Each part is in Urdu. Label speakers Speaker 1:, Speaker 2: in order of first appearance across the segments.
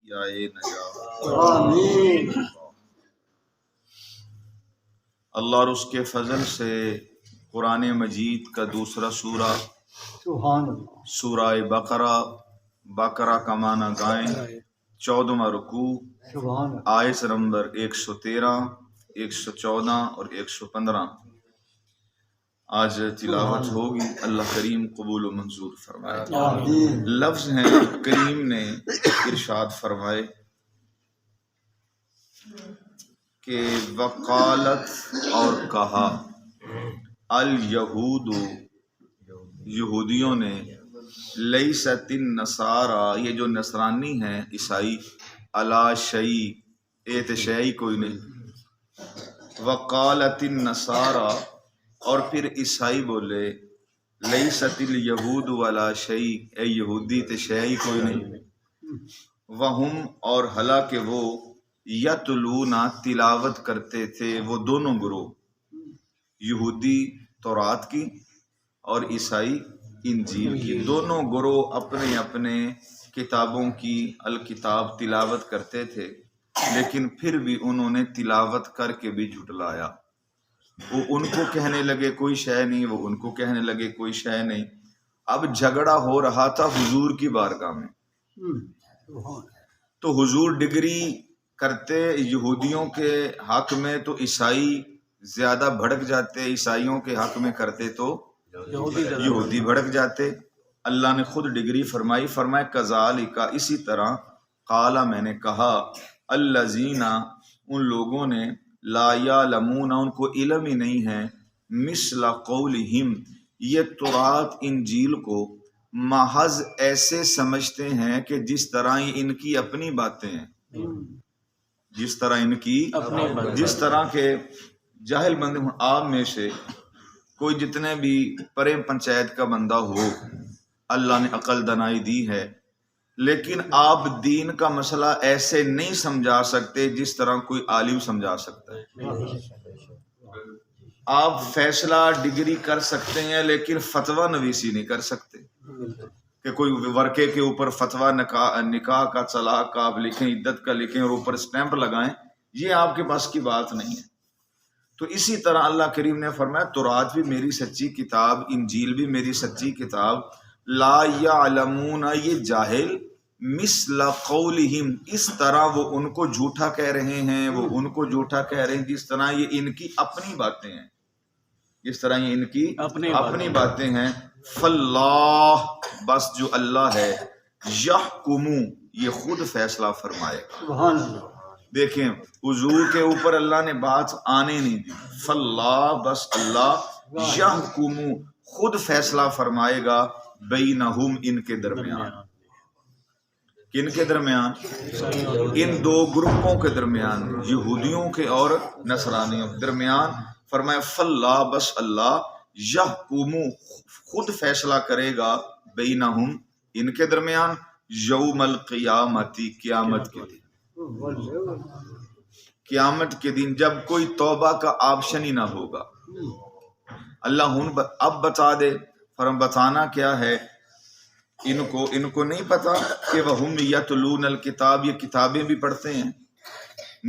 Speaker 1: یا نجات
Speaker 2: آمین۔
Speaker 1: اللہ اور اس کے فضل سے قرآن مجید کا دوسرا سورہ
Speaker 2: سبحان اللہ۔
Speaker 1: سورہ بقرہ کا معنی گائیں، 14واں رکوع،
Speaker 2: سبحان اللہ۔
Speaker 1: آیت نمبر 113، 114 اور 115 آج تلاوت ہوگی۔ اللہ کریم قبول و منظور فرمائے۔
Speaker 2: آمین۔
Speaker 1: لفظ ہیں کریم نے ارشاد فرمائے کہ وقالت اور کہا الیہود یہودیوں نے لیست النصارى یہ جو نصرانی ہیں عیسائی علی شیء شیء کوئی نہیں، وقالت النصارى اور پھر عیسائی بولے لیست الیہود علی شیء اے یہودی تے شیء کوئی نہیں، وہم اور حالانکہ وہ یتلون تلاوت کرتے تھے، وہ دونوں گروہ یہودی تورات کی اور عیسائی انجیل کی، دونوں گروہ اپنے اپنے کتابوں کی الکتاب تلاوت کرتے تھے، لیکن پھر بھی انہوں نے تلاوت کر کے بھی جھٹلایا۔ وہ ان کو کہنے لگے کوئی شے نہیں، وہ ان کو کہنے لگے کوئی شے نہیں۔ اب جھگڑا ہو رہا تھا حضور کی بارگاہ میں، تو حضور ڈگری کرتے یہودیوں کے حق میں تو عیسائی زیادہ بھڑک جاتے، عیسائیوں کے حق میں کرتے تو یہودی بھڑک جاتے۔ اللہ نے خود ڈگری فرمائی، فرمائے کذالک اسی طرح، قال میں نے کہا، الذین ان لوگوں نے، لا یعلمون ان کو علم ہی نہیں ہے، مثل قولہم یہ تورات انجیل کو محض ایسے سمجھتے ہیں کہ جس طرح یہ ان کی اپنی باتیں ہیں، جس طرح ان کی جس طرح کے جاہل بندے ہوں۔ آپ میں سے کوئی جتنے بھی پرے پنچایت کا بندہ ہو، اللہ نے عقل دانائی دی ہے، لیکن آپ دین کا مسئلہ ایسے نہیں سمجھا سکتے جس طرح کوئی عالم سمجھا سکتا ہے۔ آپ فیصلہ ڈگری کر سکتے ہیں لیکن فتویٰ نویسی نہیں کر سکتے کہ کوئی ورقے کے اوپر فتویٰ نکاح کا، طلاق کا آپ لکھیں، عدت کا لکھیں اور اوپر اسٹیمپ لگائیں، یہ آپ کے پاس کی بات نہیں ہے۔ تو اسی طرح اللہ کریم نے فرمایا تورات بھی میری سچی کتاب، انجیل بھی میری سچی کتاب، لا یعلمون یہ جاہل، مثل قولہم اس طرح وہ ان کو جھوٹا کہہ رہے ہیں، وہ ان کو جھوٹا کہہ رہے ہیں جس طرح یہ ان کی اپنی باتیں ہیں، جس طرح یہ ان کی اپنی باتیں ہیں۔ فاللہ بس جو اللہ ہے، یحکم یہ خود فیصلہ فرمائے گا۔
Speaker 2: سبحان اللہ۔
Speaker 1: دیکھیں حضور کے اوپر اللہ نے بات آنے نہیں دی، فاللہ بس اللہ، یحکم خود فیصلہ فرمائے گا، بینہم ان کے درمیان، کن کے درمیان؟ ان دو گروپوں کے درمیان، یہودیوں کے اور نصرانیوں کے درمیان۔ فرمایا فاللہ بس اللہ، یحکم خود فیصلہ کرے گا، بینہم ان کے درمیان، یوم القیامتی قیامت کے دن، قیامت کے دن جب کوئی توبہ کا آپشن ہی نہ ہوگا۔ اللہ اب بتا دے، فرم بتانا کیا ہے، ان کو نہیں پتا کہ وہم یتلون الکتاب یہ کتابیں بھی پڑھتے ہیں،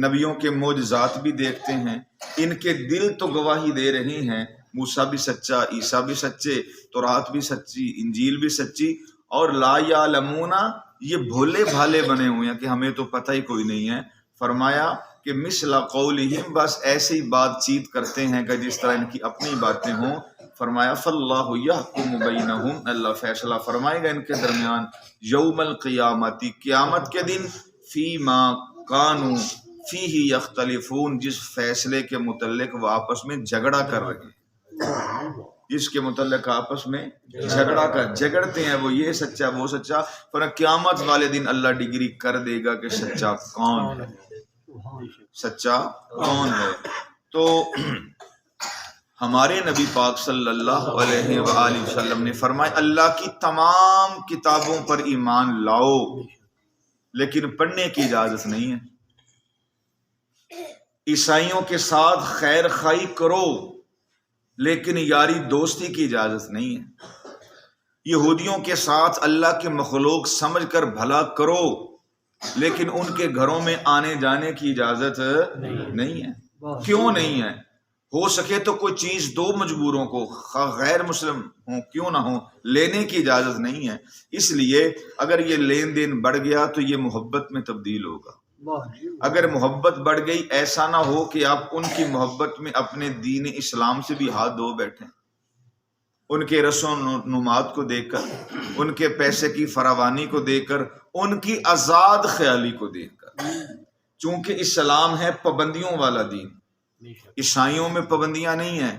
Speaker 1: نبیوں کے معجزات بھی دیکھتے ہیں، ان کے دل تو گواہی دے رہے ہیں موسیٰ بھی سچا، عیسیٰ بھی سچے، تورات بھی سچی، انجیل بھی سچی، اور لا یعلمون یہ بھولے بھالے بنے ہوئے ہیں کہ ہمیں تو پتہ ہی کوئی نہیں ہے۔ فرمایا کہ مثل قولہم بس ایسی بات چیت کرتے ہیں کہ جس طرح ان کی اپنی باتیں ہوں۔ فرمایا فاللہ یحکم بینہم اللہ فیصلہ فرمائے گا ان کے درمیان، یوم القیامتی قیامت کے دن، فیما کانوا فیہ یختلفون جس فیصلے کے متعلق وہ آپس میں جھگڑا کر رہے ہیں، جس کے متعلق آپس میں جھگڑتے ہیں، وہ یہ سچا وہ سچا، پر قیامت والے دن اللہ ڈگری کر دے گا کہ سچا کون ہے، سچا کون ہے۔ تو ہمارے نبی پاک صلی اللہ علیہ وآلہ وسلم نے فرمایا اللہ کی تمام کتابوں پر ایمان لاؤ، لیکن پڑھنے کی اجازت نہیں ہے۔ عیسائیوں کے ساتھ خیر خائی کرو، لیکن یاری دوستی کی اجازت نہیں ہے۔ یہودیوں کے ساتھ اللہ کے مخلوق سمجھ کر بھلا کرو، لیکن ان کے گھروں میں آنے جانے کی اجازت نہیں ہے۔
Speaker 2: واہ
Speaker 1: کیوں نہیں ہے؟ ہو سکے تو کوئی چیز دو مجبوروں کو، غیر مسلم ہوں کیوں نہ ہوں، لینے کی اجازت نہیں ہے۔ اس لیے اگر یہ لین دین بڑھ گیا تو یہ محبت میں تبدیل ہوگا۔
Speaker 2: واہ جی
Speaker 1: اگر محبت بڑھ گئی، ایسا نہ ہو کہ آپ ان کی محبت میں اپنے دین اسلام سے بھی ہاتھ دھو بیٹھیں، ان کے رسم و نمات کو دیکھ کر، ان کے پیسے کی فراوانی کو دیکھ کر، ان کی آزاد خیالی کو دیکھ کر۔ چونکہ اسلام ہے پابندیوں والا دین، عیسائیوں میں پابندیاں نہیں ہیں،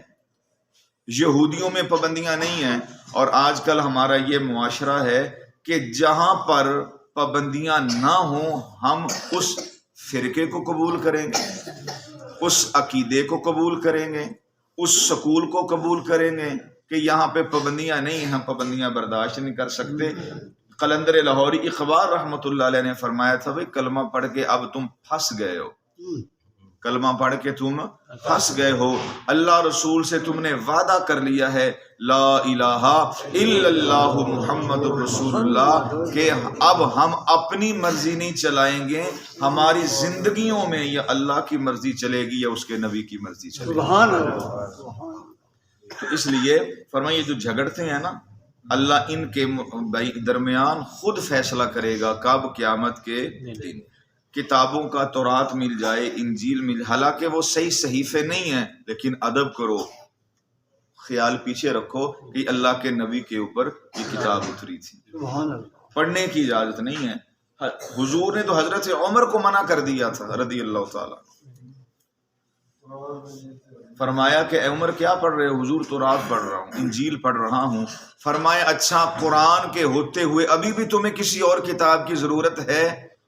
Speaker 1: یہودیوں میں پابندیاں نہیں ہیں۔ اور آج کل ہمارا یہ معاشرہ ہے کہ جہاں پر پابندیاں نہ ہوں ہم اس فرقے کو قبول کریں گے، اس عقیدے کو قبول کریں گے، اس سکول کو قبول کریں گے کہ یہاں پہ پابندیاں نہیں ہیں، ہم پابندیاں برداشت نہیں کر سکتے۔ قلندر لاہوری اقبال رحمۃ اللہ علیہ نے فرمایا تھا، بھائی کلمہ پڑھ کے اب تم پھنس گئے ہو، کلمہ پڑھ کے تم پھنس گئے ہو، اللہ رسول سے تم نے وعدہ کر لیا ہے لا الہ الا اللہ محمد رسول اللہ، کہ اب ہم اپنی مرضی نہیں چلائیں گے، ہماری زندگیوں میں یا اللہ کی مرضی چلے گی یا اس کے نبی کی مرضی چلے گی۔
Speaker 2: سبحان اللہ سبحان اللہ۔
Speaker 1: تو اس لیے فرمائیے جو جھگڑتے ہیں نا، اللہ ان کے درمیان خود فیصلہ کرے گا کب؟ قیامت کے دن۔ کتابوں کا تورات مل جائے، انجیل مل، حالانکہ وہ صحیح صحیفے نہیں ہیں، لیکن ادب کرو، خیال پیچھے رکھو کہ اللہ کے نبی کے اوپر یہ کتاب اتری تھی۔
Speaker 2: سبحان اللہ۔
Speaker 1: پڑھنے کی اجازت نہیں ہے۔ حضور نے تو حضرت عمر کو منع کر دیا تھا رضی اللہ تعالیٰ، فرمایا کہ اے عمر کیا پڑھ رہے ہو؟ حضور تورات پڑھ رہا ہوں، انجیل پڑھ رہا ہوں۔ فرمایا اچھا قرآن کے ہوتے ہوئے ابھی بھی تمہیں کسی اور کتاب کی ضرورت ہے؟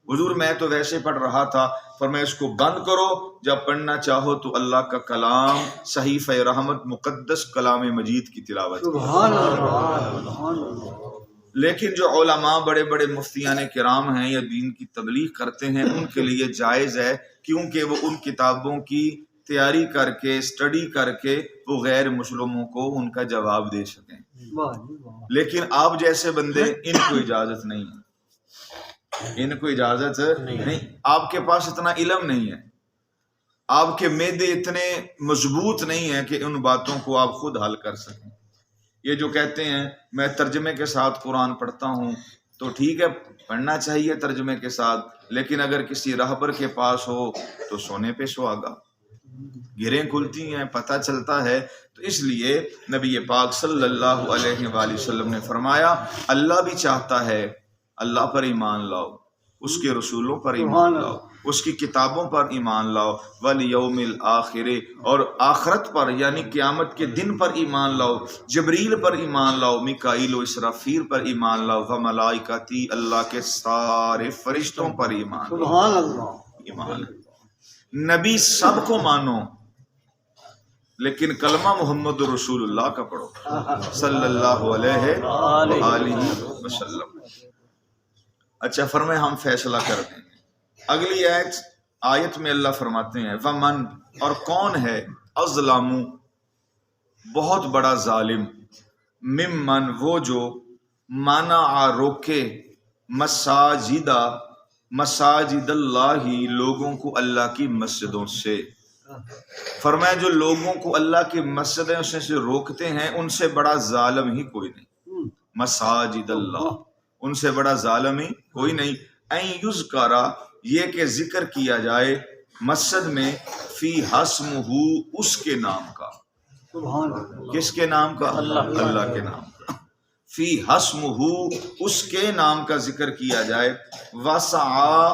Speaker 1: حضور میں تو ویسے پڑھ رہا تھا۔ فرمایا اس کو بند کرو، جب پڑھنا چاہو تو اللہ کا کلام صحیفہ رحمت مقدس کلام مجید کی تلاوت کرو۔
Speaker 2: سبحان اللہ سبحان اللہ۔
Speaker 1: لیکن جو علماء بڑے بڑے مفتیان کرام ہیں یا دین کی تبلیغ کرتے ہیں، ان کے لیے جائز ہے، کیونکہ وہ ان کتابوں کی تیاری کر کے، اسٹڈی کر کے وہ غیر مسلموں کو ان کا جواب دے سکیں۔
Speaker 2: واہ جی واہ۔
Speaker 1: لیکن آپ جیسے بندے، ان کو اجازت نہیں ہے، ان کو اجازت نہیں۔ آپ کے پاس اتنا علم نہیں ہے، آپ کے معدے اتنے مضبوط نہیں ہیں کہ ان باتوں کو آپ خود حل کر سکیں۔ یہ جو کہتے ہیں میں ترجمے کے ساتھ قرآن پڑھتا ہوں، تو ٹھیک ہے، پڑھنا چاہیے ترجمے کے ساتھ، لیکن اگر کسی راہبر کے پاس ہو تو سونے پہ سہاگا، گریں کھلتی ہیں، پتہ چلتا ہے۔ تو اس لیے نبی پاک صلی اللہ علیہ وآلہ وسلم نے فرمایا اللہ بھی چاہتا ہے اللہ پر ایمان لاؤ، اس کے رسولوں پر ایمان لاؤ، اس کی کتابوں پر ایمان لاؤ، والیوم الآخر، اور آخرت پر یعنی قیامت کے دن پر ایمان لاؤ، جبریل پر ایمان لاؤ، میکائیل و اسرافیل پر ایمان لاؤ، وملائکتی، اللہ کے سارے فرشتوں پر ایمان لاؤ۔
Speaker 2: سبحان اللہ۔
Speaker 1: ایمان نبی سب کو مانو، لیکن کلمہ محمد رسول اللہ کا پڑھو صلی اللہ علیہ وآلہ وسلم۔ اچھا فرمائے ہم فیصلہ کر دیں گے۔ اگلی آیت میں اللہ فرماتے ہیں ومن، اور کون ہے، اظلم، بہت بڑا ظالم، ممن، وہ جو، منع، روکے، مساجد اللہ، لوگوں کو اللہ کی مسجدوں سے۔ فرمایا جو لوگوں کو اللہ کی مسجدوں سے روکتے ہیں ان سے بڑا ظالم ہی کوئی نہیں۔ مساجد اللہ، ان سے بڑا ظالم ہی کوئی نہیں۔ این یذکرا، یہ کہ ذکر کیا جائے مسجد میں، فی اسمہ، اس کے نام کا۔
Speaker 2: سبحان اللہ۔
Speaker 1: کس کے نام کا؟ اللہ کے نام کا۔ فی اسمہ، اس کے نام کا ذکر کیا جائے، وسعا،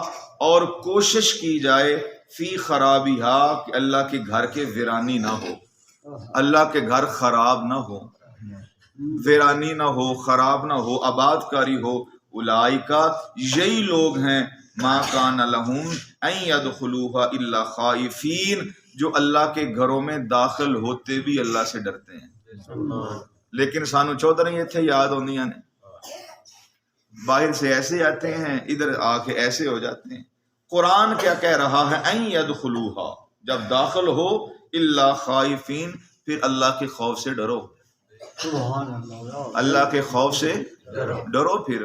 Speaker 1: اور کوشش کی جائے، فی خرابیہا، کہ اللہ کے گھر کے ویرانی نہ ہو، اللہ کے گھر خراب نہ ہو، ویرانی نہ ہو، خراب نہ ہو، آباد کاری ہو۔ اولئکا، یہی لوگ ہیں، ما کان لہم ان یدخلوہا الا خائفین، جو اللہ کے گھروں میں داخل ہوتے بھی اللہ سے ڈرتے ہیں۔ لیکن سانو چودھری اتنے یاد ہوندیاں نے، باہر سے ایسے آتے ہیں، ادھر آ کے ایسے ہو جاتے ہیں۔ قرآن کیا کہہ رہا ہے؟ ان یدخلوہا، جب داخل ہو، الا خائفین، پھر اللہ کے خوف سے ڈرو،
Speaker 2: سبحان اللہ۔
Speaker 1: اللہ کے خوف سے ڈرو۔ پھر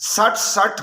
Speaker 1: 60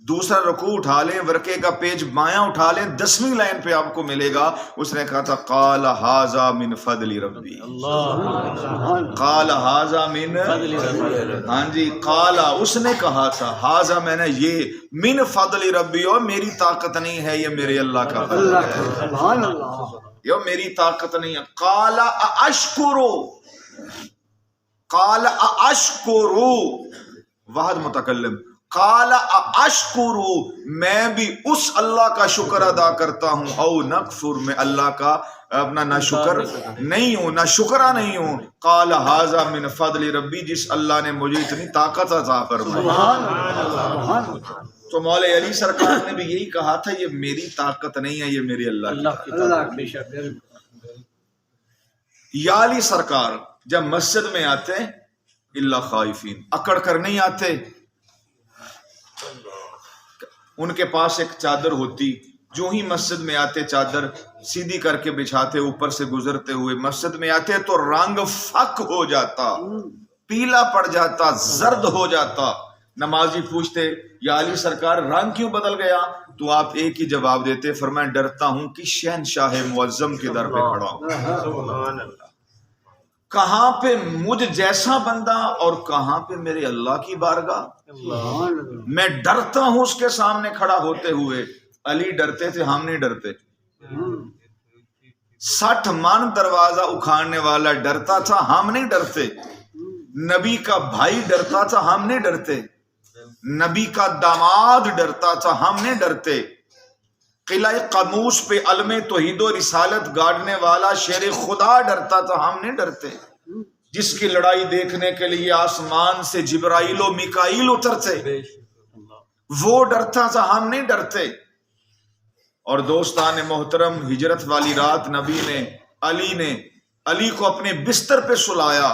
Speaker 1: دوسرا رکوع اٹھا لیں، ورقے کا پیج بایاں اٹھا لیں، 10ویں لائن پہ آپ کو ملے گا اس نے کہا تھا قال ھذا من فضل ربی، قال ھذا من، ہاں جی، قال اس نے کہا تھا، ھذا میں نے یہ، من فضل ربی، اور میری طاقت نہیں ہے، یہ میرے اللہ کا فضل
Speaker 2: اللہ
Speaker 1: ہے،
Speaker 2: سبحان اللہ
Speaker 1: یہ میری طاقت نہیں ہے۔ قال اشکرو، قال اشکرو، واحد متکلم، قال اشکرو، میں بھی اس اللہ کا شکر ادا کرتا ہوں، او نکفر، میں اللہ کا اپنا نہ شکر نہیں ہوں، نہ شکرا نہیں ہوں، قال ھذا من فضل ربی، جس اللہ نے مجھے اتنی طاقت عطا فرمائی۔
Speaker 2: سبحان اللہ سبحان اللہ
Speaker 1: تو مولا علی سرکار نے بھی یہی کہا تھا، یہ میری طاقت نہیں ہے، یہ میرے اللہ کی۔
Speaker 2: اللہ بے شک
Speaker 1: یا علی سرکار جب مسجد میں آتے اللہ خائفین، اکڑ کر نہیں آتے، ان کے پاس ایک چادر ہوتی، جو ہی مسجد میں آتے چادر سیدھی کر کے بچھاتے، اوپر سے گزرتے ہوئے مسجد میں آتے تو رنگ فک ہو جاتا، پیلا پڑ جاتا، زرد ہو جاتا۔ نمازی پوچھتے یا علی سرکار رنگ کیوں بدل گیا؟ تو آپ ایک ہی جواب دیتے، فرمایا ڈرتا ہوں کہ شہنشاہ معظم کے در پہ کھڑا ہوں، کہاں پہ مجھ جیسا بندہ اور کہاں پہ میرے اللہ کی بارگاہ،
Speaker 2: سبحان اللہ
Speaker 1: میں ڈرتا ہوں اس کے سامنے کھڑا ہوتے ہوئے۔ علی ڈرتے تھے، ہم نہیں ڈرتے۔ 60 من دروازہ اکھاڑنے والا ڈرتا تھا، ہم نہیں ڈرتے۔ نبی کا بھائی ڈرتا تھا، ہم نہیں ڈرتے۔ نبی کا داماد ڈرتا تھا، ہم نہیں ڈرتے۔ قلعہ قاموس پہ علم توحید و رسالت گاڑنے والا شیر خدا ڈرتا تھا، ہم نہیں ڈرتے۔ جس کی لڑائی دیکھنے کے لیے آسمان سے جبرائیل و میکائیل اترتے، وہ ڈرتا تھا، ہم نہیں ڈرتے۔ اور دوستان محترم، ہجرت والی رات نبی نے علی کو اپنے بستر پہ سلایا،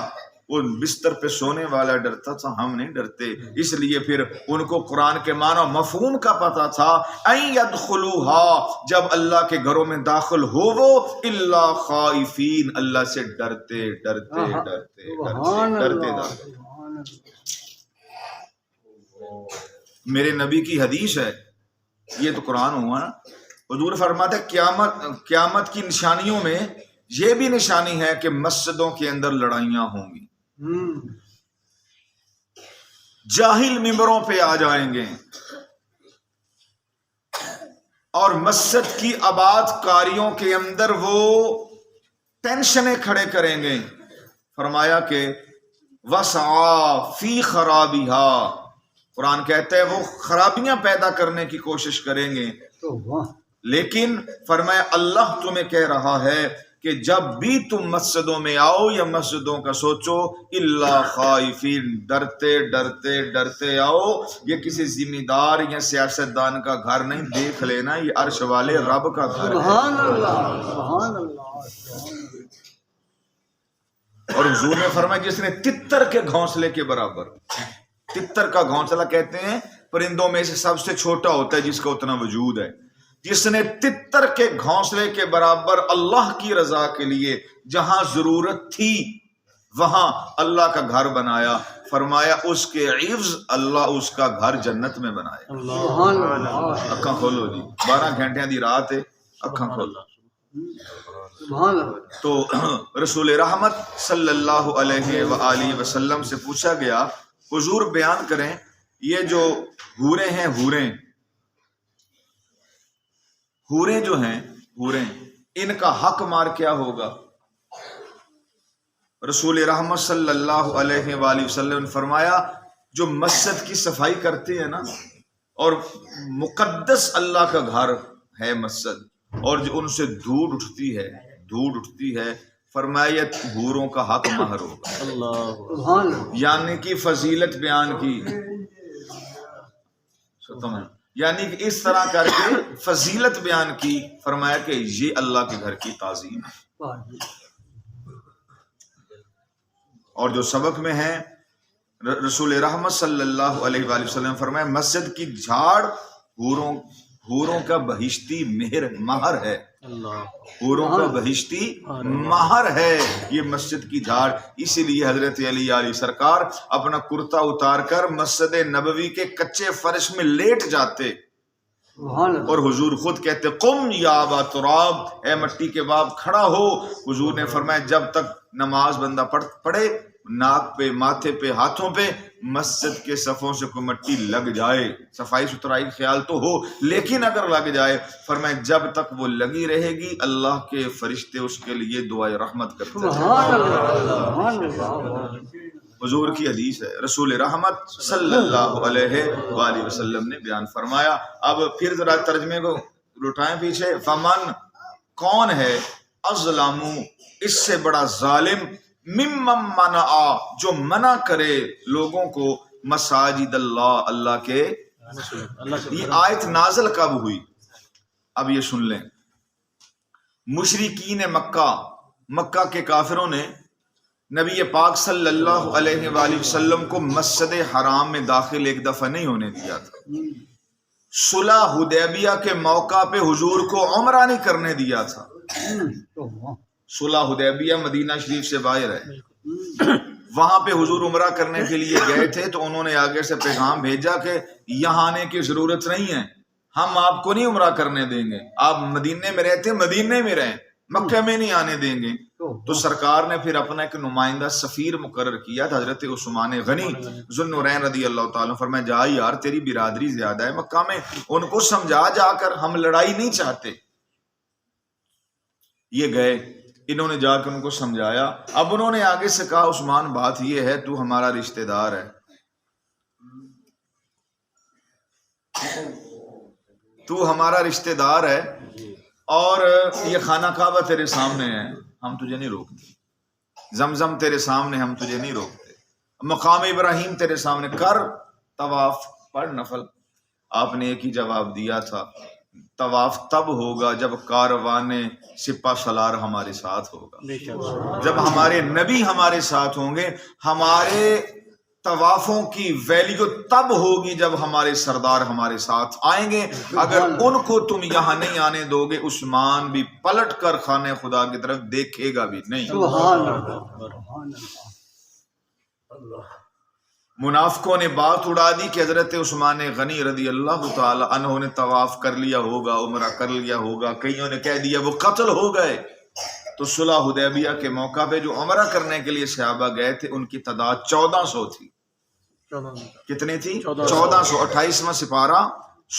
Speaker 1: وہ بستر پہ سونے والا ڈرتا تھا، ہم نہیں ڈرتے۔ اس لیے پھر ان کو قرآن کے معنی مفہوم کا پتہ تھا، این یدخلوها، جب اللہ کے گھروں میں داخل ہو وہ الا خائفین، اللہ سے ڈرتے ڈرتے ڈرتے
Speaker 2: سبحان
Speaker 1: ڈرتے
Speaker 2: اللہ
Speaker 1: ڈرتے۔
Speaker 2: سبحان اللہ
Speaker 1: میرے نبی کی حدیث ہے، یہ تو قرآن ہوا نا، حضور فرماتے قیامت کی نشانیوں میں یہ بھی نشانی ہے کہ مسجدوں کے اندر لڑائیاں ہوں گی، جاہل ممبروں پہ آ جائیں گے اور مسجد کی آباد کاریوں کے اندر وہ ٹینشنیں کھڑے کریں گے۔ فرمایا کہ وسعا فی خرابیہا، قرآن کہتا ہے وہ خرابیاں پیدا کرنے کی کوشش کریں گے، لیکن فرمایا اللہ تمہیں کہہ رہا ہے کہ جب بھی تم مسجدوں میں آؤ یا مسجدوں کا سوچو، اللہ خائفین، ڈرتے ڈرتے ڈرتے آؤ۔ یہ کسی ذمہ دار یا سیاستدان کا گھر نہیں، دیکھ لینا یہ عرش والے رب کا گھر ہے۔
Speaker 2: سبحان اللہ سبحان اللہ۔
Speaker 1: اور حضور نے فرمایا جس نے تتر کے گھونسلے کے برابر، تتر کا گھونسلہ کہتے ہیں پرندوں میں سے سب سے چھوٹا ہوتا ہے جس کا اتنا وجود ہے، جس نے تتر کے گھونسلے کے برابر اللہ کی رضا کے لیے جہاں ضرورت تھی وہاں اللہ کا گھر بنایا، فرمایا اس کے عوض اللہ اس کا گھر جنت میں بنایا۔
Speaker 2: سبحان اللہ
Speaker 1: اکھاں کھولو جی، 12 گھنٹے دی رات ہے، اکھاں کھولو۔
Speaker 2: سبحان اللہ۔
Speaker 1: تو رسول رحمت صلی اللہ علیہ وآلہ وسلم سے پوچھا گیا، حضور بیان کریں یہ جو حوریں ہیں، حوریں جو ہیں، حوریں، ان کا حق مار کیا ہوگا؟ رسول رحمت صلی اللہ علیہ وآلہ وسلم نے فرمایا جو مسجد کی صفائی کرتے ہیں نا، اور مقدس اللہ کا گھر ہے مسجد، اور جو ان سے دھوڑ اٹھتی ہے، فرمایا حوروں کا حق مہر ہوگا۔
Speaker 2: سبحان اللہ۔
Speaker 1: یعنی کہ فضیلت بیان کی، یعنی کہ اس طرح کر کے فضیلت بیان کی، فرمایا کہ یہ اللہ کے گھر کی تعظیم ہے۔ اور جو سبق میں ہے، رسول رحمت صلی اللہ علیہ وآلہ وسلم فرمایا مسجد کی جھاڑ حوروں کا بہشتی مہر ہے، حوروں کا بہشتی مہر ہے یہ مسجد کی جھاڑ. اسی لیے حضرت علی سرکار اپنا کرتا اتار کر مسجد نبوی کے کچے فرش میں لیٹ جاتے
Speaker 2: سبحان اللہ.
Speaker 1: اور حضور خود کہتے قم یا ابا تراب، اے مٹی کے باپ کھڑا ہو. حضور نے فرمایا جب تک نماز بندہ پڑھے ناک پہ، ماتھے پہ، ہاتھوں پہ مسجد کے صفوں سے کوئی مٹی لگ جائے، صفائی ستھرائی خیال تو ہو لیکن اگر لگ جائے، فرمایا جب تک وہ لگی رہے گی اللہ کے فرشتے اس کے لیے دعائے رحمت کرتے ہیں.
Speaker 2: سبحان اللہ. سبحان اللہ.
Speaker 1: حضور کی حدیث ہے، رسول رحمت صلی اللہ علیہ وآلہ وسلم نے بیان فرمایا. اب پھر ذرا ترجمے کو لٹائیں پیچھے. فمن کون ہے اظلم اس سے بڑا ظالم، ممن منع جو منع کرے لوگوں کو مساجد اللہ اللہ کے. یہ آیت نازل کب ہوئی اب یہ سن لیں. مشرکین مکہ کے کافروں نے نبی پاک صلی اللہ علیہ وآلہ وسلم کو مسجد حرام میں داخل ایک دفعہ نہیں ہونے دیا تھا. صلح حدیبیہ کے موقع پہ حضور کو عمرہ نہیں کرنے دیا تھا. صلح حدیبیہ مدینہ شریف سے باہر ہے، وہاں پہ حضور عمرہ کرنے کے لیے گئے تھے تو انہوں نے آگے سے پیغام بھیجا کہ یہاں آنے کی ضرورت نہیں ہے، ہم آپ کو نہیں عمرہ کرنے دیں گے، آپ مدینے میں رہتے مدینے میں رہیں، مکہ میں نہیں آنے دیں گے. تو سرکار نے پھر اپنا ایک نمائندہ سفیر مقرر کیا تھا حضرت عثمان غنی ذو النورین رضی اللہ تعالیٰ. فرمایا جا یار تیری برادری زیادہ ہے مکہ میں، ان کو سمجھا جا کر، ہم لڑائی نہیں چاہتے. یہ گئے، انہوں نے جا کر ان کو سمجھایا. اب انہوں نے آگے سے کہا عثمان بات یہ ہے تو ہمارا رشتہ دار ہے، تو ہمارا رشتہ دار ہے اور یہ خانہ کعبہ تیرے سامنے ہے، ہم تجھے نہیں روکتے. زمزم تیرے سامنے، ہم تجھے نہیں روکتے. مقام ابراہیم تیرے سامنے، کر طواف پڑھ نفل. آپ نے ایک ہی جواب دیا تھا، طواف تب ہوگا جب کاروان سپہ سالار ہمارے ساتھ ہوگا، جب ہمارے نبی ہمارے ساتھ ہوں گے. ہمارے طوافوں کی ویلیو تب ہوگی جب ہمارے سردار ہمارے ساتھ آئیں گے. اگر ان کو تم یہاں نہیں آنے دو گے عثمان بھی پلٹ کر خانہ خدا کی طرف دیکھے گا بھی نہیں.
Speaker 2: سبحان اللہ.
Speaker 1: منافقوں نے بات اڑا دی کہ حضرت عثمان غنی رضی اللہ تعالی عنہ نے طواف کر لیا ہوگا، عمرہ کر لیا ہوگا. کئیوں نے کہہ دیا وہ قتل ہو گئے. تو صلح حدیبیہ کے موقع پہ جو عمرہ کرنے کے لیے صحابہ گئے تھے ان کی تعداد 1400 تھی. کتنی تھی؟ 1400. 28واں سپارہ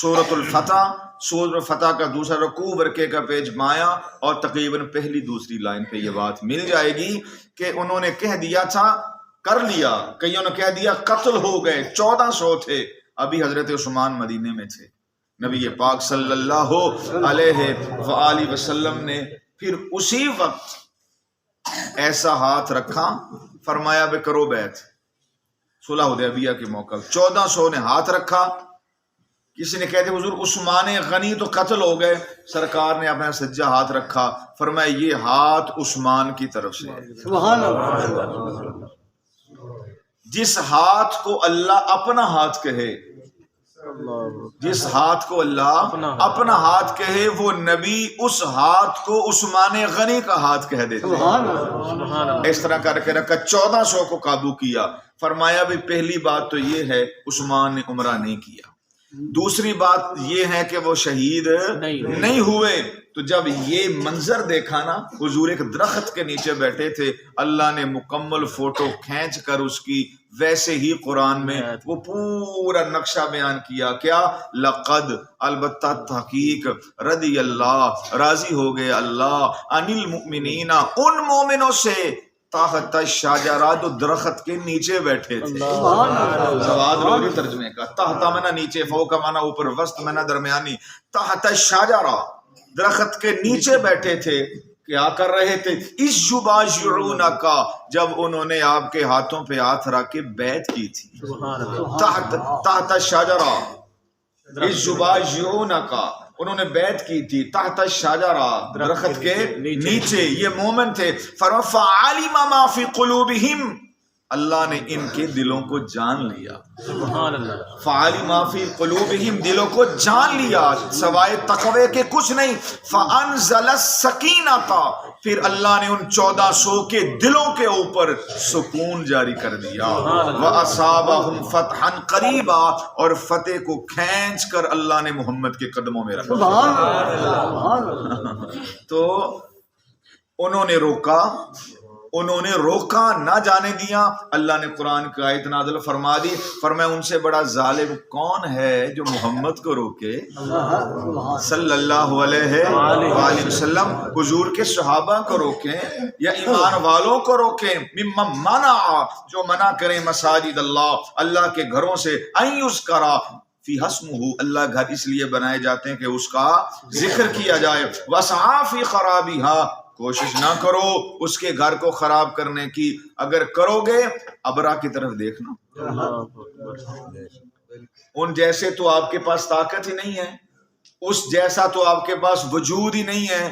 Speaker 1: سورۃ الفتح. سورۃ الفتح کا دوسرا رکوع برکے کا پیج بایاں اور تقریباً پہلی دوسری لائن پہ یہ بات مل جائے گی کہ انہوں نے کہہ دیا تھا کر لیا، کئیوں نے کہہ دیا قتل ہو گئے. 1400 تھے. ابھی حضرت عثمان مدینے میں تھے. نبی پاک صلی اللہ علیہ وآلہ وسلم نے پھر اسی وقت ایسا ہاتھ رکھا، فرمایا بے کرو بیعت. صلح حدیبیہ کے موقع 1400 نے ہاتھ رکھا. کسی نے کہتے حضور عثمان غنی تو قتل ہو گئے. سرکار نے اپنا سجا ہاتھ رکھا، فرمایا یہ ہاتھ عثمان کی طرف سے ہے.
Speaker 2: سبحان اللہ.
Speaker 1: جس ہاتھ کو اللہ اپنا ہاتھ کہے، جس ہاتھ کو اللہ اپنا ہاتھ کہے وہ نبی اس ہاتھ کو عثمان غنی کا ہاتھ کہہ دیتے.
Speaker 2: سبحان اللہ.
Speaker 1: اس طرح کر کے رکھا، 1400 کو قابو کیا. فرمایا بھی پہلی بات تو یہ ہے عثمان نے عمرہ نہیں کیا. دوسری بات یہ ہے کہ وہ شہید نہیں ہوئے. تو جب یہ منظر دیکھا نا، حضور ایک درخت کے نیچے بیٹھے تھے، اللہ نے مکمل فوٹو کھینچ کر اس کی ویسے ہی قرآن میں وہ پورا نقشہ بیان کیا. کیا؟ لقد، البتہ تحقیق، رضی اللہ، راضی ہو گئے اللہ، عن المؤمنین، ان مومنوں سے، تحت الشجرہ جو درخت کے نیچے بیٹھے تھے. سواد لوگی ترجمے کا. تحت منا نیچے، فوق منا اوپر، وسط منا درمیانی. تحت الشجرہ درخت کے نیچے بیٹھے تھے. کیا کر رہے تھے؟ اس یبایعونک، جب انہوں نے آپ کے ہاتھوں پہ ہاتھ رکھ کے بیعت کی تھی. تحت الشجرہ، اس یبایعونک، انہوں نے بیعت کی تھی تحت الشجرہ، درخت کے نیچے. یہ مومن تھے. فعلم ما فی قلوبہم، اللہ نے ان کے دلوں کو جان لیا.
Speaker 2: سبحان اللہ.
Speaker 1: فعلم ما فی قلوبہم، دلوں کو جان لیا، سوائے تقوی کے کچھ نہیں. فانزل السکینۃ، پھر اللہ نے ان 1400 کے دلوں کے اوپر سکون جاری کر دیا. وَأَصَابَهُمْ فَتْحًا قَرِيبًا، اور فتح کو کھینچ کر اللہ نے محمد کے قدموں میں رکھا. تو انہوں نے روکا نہ جانے دیا. اللہ نے قرآن کی آیت نازل فرما دی، فرمایا ان سے بڑا ظالم کون ہے جو محمد کو روکے صلی اللہ علیہ وآلہ وسلم، حضور کے صحابہ کو روکیں یا ایمان والوں کو روکیں. ممن منع، جو منع کریں مساجد اللہ، اللہ کے گھروں سے، ان یذکر فی اسمہ، اللہ گھر اس لیے بنائے جاتے ہیں کہ اس کا ذکر کیا جائے. وسعی فی خرابها، کوشش نہ کرو اس کے گھر کو خراب کرنے کی، اگر کرو گے ابرا کی طرف دیکھنا. ان جیسے تو آپ کے پاس طاقت ہی نہیں ہے، اس جیسا تو آپ کے پاس وجود ہی نہیں ہے،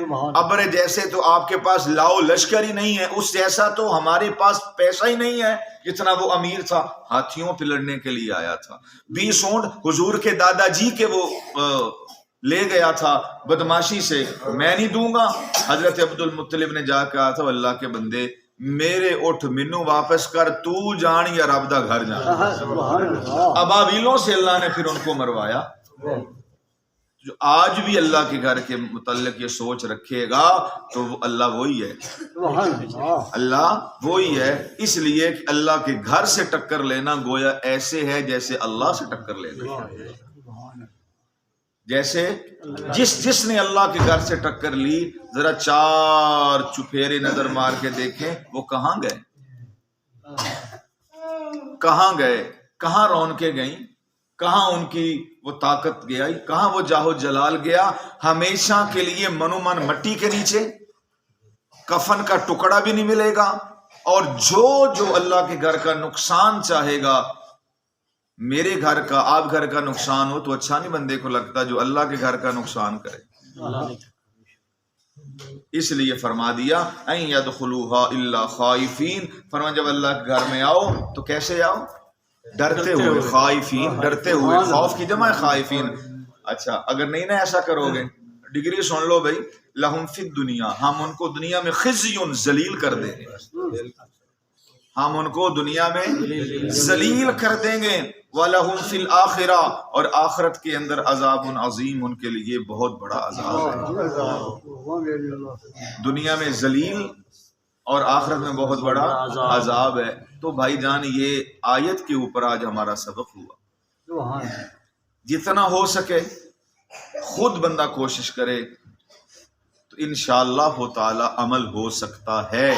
Speaker 1: ابر جیسے تو آپ کے پاس لاؤ لشکر ہی نہیں ہے، اس جیسا تو ہمارے پاس پیسہ ہی نہیں ہے جتنا وہ امیر تھا، ہاتھیوں پہ لڑنے کے لیے آیا تھا. 20 اونٹ حضور کے دادا جی کے وہ لے گیا تھا بدماشی سے، میں نہیں دوں گا. حضرت عبد المطلب نے جا کے کہا تھا اللہ کے بندے میرے اٹھ مینوں واپس کر، تو جان یا رب دا گھر جان. ابابیلوں سے اللہ نے پھر ان کو مروایا. جو آج بھی اللہ کے گھر کے متعلق یہ سوچ رکھے گا تو وہ اللہ وہی ہے، اللہ وہی ہے. اس لیے کہ اللہ کے گھر سے ٹکر لینا گویا ایسے ہے جیسے اللہ سے ٹکر لینا. جیسے جس نے اللہ کے گھر سے ٹکر لی، ذرا 4 چپیرے نظر مار کے دیکھیں وہ کہاں گئے، کہاں رونقیں گئیں، کہاں ان کی وہ طاقت گیا، کہاں وہ جاہو جلال گیا. ہمیشہ کے لیے منو من مٹی کے نیچے، کفن کا ٹکڑا بھی نہیں ملے گا. اور جو اللہ کے گھر کا نقصان چاہے گا، میرے گھر کا آپ گھر کا نقصان ہو تو اچھا نہیں بندے کو لگتا جو اللہ کے گھر کا نقصان کرے. اس لیے فرما دیا ان یدخلوها الا خائفین، فرما جب اللہ کے گھر میں آؤ تو کیسے آؤ، ڈرتے ہوئے. خائفین ڈرتے ہوئے، خوف کی جمع ہے خائفین. اچھا اگر نہیں نا ایسا کرو گے، ڈگری سن لو بھائی، لہم فی الدنیا، ہم ان کو دنیا میں خزی ذلیل کر دیں گے، ہم ان کو دنیا میں ذلیل کر دیں گے. وَلَهُمْ فِي الْآخِرَةِ، اور آخرت کے اندر عذاب عظیم، ان کے لیے بہت بڑا عذاب ہے. دنیا میں ذلیل اور آخرت میں بہت بڑا عذاب ہے. تو بھائی جان یہ آیت کے اوپر آج ہمارا سبق ہوا. جتنا ہو سکے خود بندہ کوشش کرے تو انشاءاللہ تعالی عمل ہو سکتا ہے.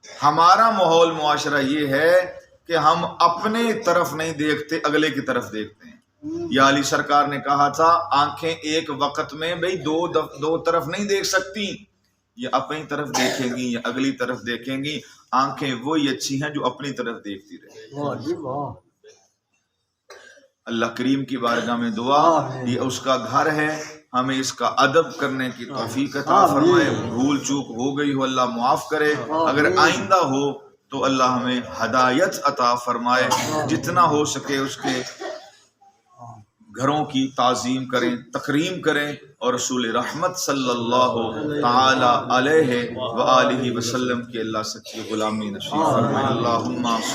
Speaker 1: ہمارا ماحول معاشرہ یہ ہے کہ ہم اپنے طرف نہیں دیکھتے، اگلے کی طرف دیکھتے ہیں. یا علی سرکار نے کہا تھا آنکھیں ایک وقت میں بھئی دو طرف نہیں دیکھ سکتی، یہ اپنی طرف دیکھیں گی یا اگلی طرف دیکھیں گی. آنکھیں وہی اچھی ہیں جو اپنی طرف دیکھتی رہے. اللہ کریم کی بارگاہ میں دعا، یہ اس کا گھر ہے، ہمیں اس کا ادب کرنے کی توفیق عطا فرمائے. بھول چوک ہو گئی ہو اللہ معاف کرے، اگر آئندہ ہو تو اللہ ہمیں ہدایت عطا فرمائے. جتنا ہو سکے اس کے گھروں کی تعظیم کریں، تکریم کریں، اور رسول رحمت صلی اللہ تعالی علیہ وآلہ وسلم کی اللہ سچی غلامی نصیب فرمائے. اللہم صلی